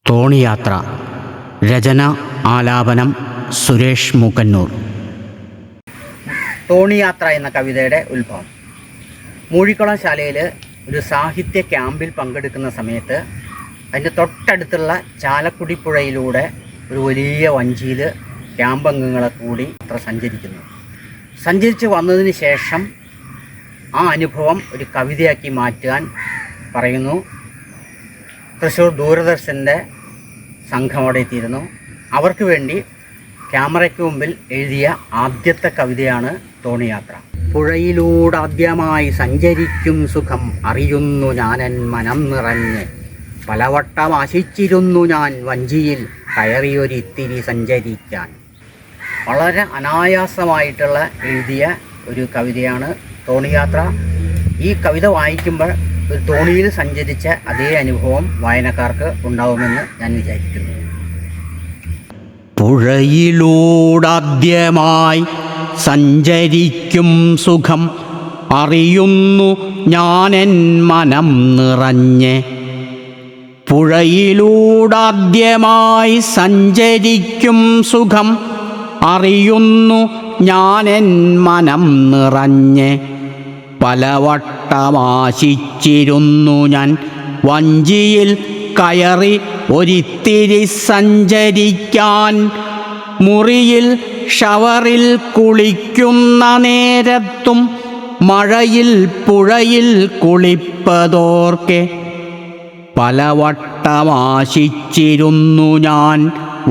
തോണിയാത്ര. രചന ആലാപനം സുരേഷ് മൂക്കന്നൂർ. തോണിയാത്ര എന്ന കവിതയുടെ ഉത്ഭവം മൂഴിക്കുളം ശാലയിൽ ഒരു സാഹിത്യ ക്യാമ്പിൽ പങ്കെടുക്കുന്ന സമയത്ത് അതിൻ്റെ തൊട്ടടുത്തുള്ള ചാലക്കുടി പുഴയിലൂടെ ഒരു വലിയ വഞ്ചിയിൽ ക്യാമ്പ് അംഗങ്ങളെ കൂടി സഞ്ചരിച്ച് വന്നതിന് ശേഷം ആ അനുഭവം ഒരു കവിതയാക്കി മാറ്റാൻ പറയുന്നു. തൃശ്ശൂർ ദൂരദർശൻ്റെ സംഘം അവിടെ എത്തിയിരുന്നു. അവർക്ക് വേണ്ടി ക്യാമറയ്ക്ക് മുമ്പിൽ എഴുതിയ ആദ്യത്തെ കവിതയാണ് തോണിയാത്ര. പുഴയിലൂടാദ്യമായി സഞ്ചരിക്കും സുഖം അറിയുന്നു ഞാനൻ മനം നിറഞ്ഞ്, പലവട്ടം ആശിച്ചിരുന്നു ഞാൻ വഞ്ചിയിൽ കയറിയൊരിത്തിരി സഞ്ചരിക്കാൻ. വളരെ അനായാസമായിട്ടുള്ള എഴുതിയ ഒരു കവിതയാണ് തോണിയാത്ര. ഈ കവിത വായിക്കുമ്പോൾ ഒരു തോണിയിൽ സഞ്ചരിച്ച അതേ അനുഭവം വായനക്കാർക്ക് ഉണ്ടാവുമെന്ന് ഞാൻ വിചാരിക്കുന്നു. പുഴയിലൂടാദ്യമായി സഞ്ചരിക്കും സുഖം അറിയുന്നു ഞാനെൻ മനം നിറഞ്ഞ്. പുഴയിലൂടാദ്യമായി സഞ്ചരിക്കും സുഖം അറിയുന്നു ഞാനെൻ മനം നിറഞ്ഞ്, പലവട്ടമാശിച്ചിരുന്നു ഞാൻ വഞ്ചിയിൽ കയറി ഒരിത്തിരി സഞ്ചരിക്കാൻ. മുറിയിൽ ഷവറിൽ കുളിക്കുന്ന നേരത്തും മഴയിൽ പുഴയിൽ കുളിപ്പതോർക്കെ, പലവട്ടമാശിച്ചിരുന്നു ഞാൻ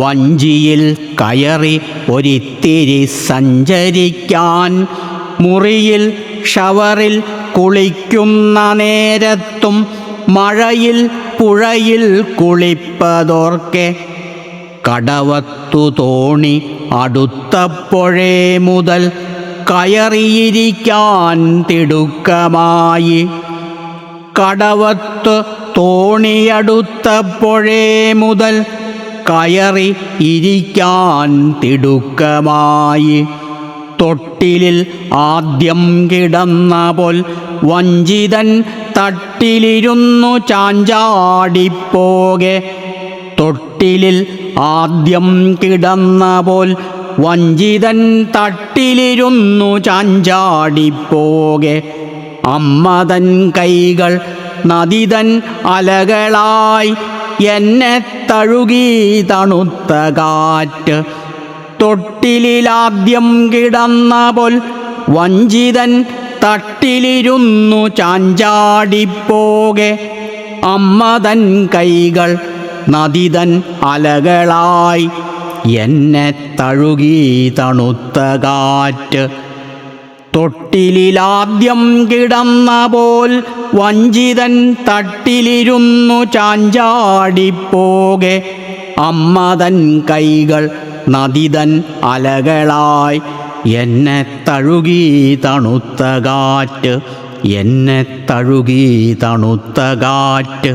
വഞ്ചിയിൽ കയറി ഒരിത്തിരി സഞ്ചരിക്കാൻ. മുറിയിൽ ഷവറിൽ കുളിക്കുന്ന നേരത്തും മഴയിൽ പുഴയിൽ കുളിപ്പതോർക്കെ, കടവത്തു തോണി അടുത്തപ്പോഴേ മുതൽ കയറിയിരിക്കാൻ തിടുക്കമായി. കടവത്ത് തോണിയടുത്തപ്പോഴേ മുതൽ കയറി ഇരിക്കാൻ തിടുക്കമായി. തൊട്ടിലിൽ ആദ്യം കിടന്ന പോൽ വഞ്ചിതൻ തട്ടിലിരുന്നു ചാഞ്ചാടിപ്പോകെ. തൊട്ടിലിൽ ആദ്യം കിടന്ന പോൽ വഞ്ചിതൻ തട്ടിലിരുന്നു ചാഞ്ചാടിപ്പോകെ. അമ്മതൻ കൈകൾ നദിതൻ അലകളായി എന്നെ തഴുകി തണുത്ത കാറ്റ്. തൊട്ടിലാദ്യം കിടന്ന പോൽ വഞ്ചിതൻ തട്ടിലിരുന്നു ചാഞ്ചാടിപ്പോകെ. അമ്മതൻ കൈകൾ നദിതൻ അലകളായി എന്നെ തഴുകി തണുത്ത കാറ്റ്. തൊട്ടിലാദ്യം കിടന്ന പോൽ വഞ്ചിതൻ തട്ടിലിരുന്നു ചാഞ്ചാടിപ്പോകെ. അമ്മതൻ കൈകൾ നദിതൻ അലകളായി എന്നെ തഴുകി തണുത്ത കാറ്റ്, എന്നെ തഴുകി തണുത്ത കാറ്റ്.